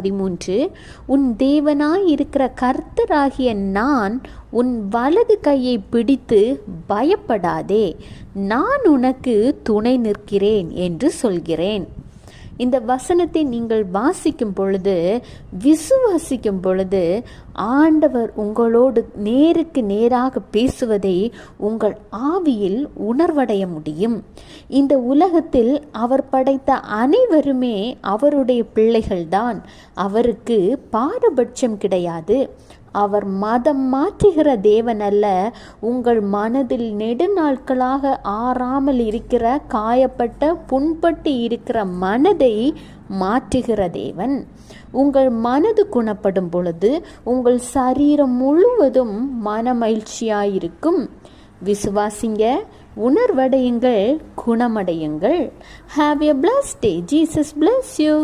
13 உன் தேவனாயிருக்கிற கர்த்தராகிய நான் உன் வலது கையை பிடித்து பயப்படாதே, நான் உனக்கு துணை நிற்கிறேன் என்று சொல்கிறேன். இந்த வசனத்தை நீங்கள் வாசிக்கும் பொழுது, விசுவாசிக்கும் பொழுது, ஆண்டவர் உங்களோடு நேருக்கு நேராக பேசுவதை உங்கள் ஆவியில் உணர்வடைய முடியும். இந்த உலகத்தில் அவர் படைத்த அனைவருமே அவருடைய பிள்ளைகள்தான். அவருக்கு பாரபட்சம் கிடையாது. அவர் மதம் மாற்றுகிற தேவன் அல்ல. உங்கள் மனதில் நெடுநாட்களாக ஆறாமல் இருக்கிற, காயப்பட்ட, புண்பட்டு இருக்கிற மனதை மாற்றுகிற தேவன். உங்கள் மனது குணப்படும் பொழுது உங்கள் சரீரம் முழுவதும் மனமகிழ்ச்சியாயிருக்கும். விசுவாசிங்க, உணர்வடையுங்கள், குணமடையுங்கள். Have a blessed day. Jesus bless you.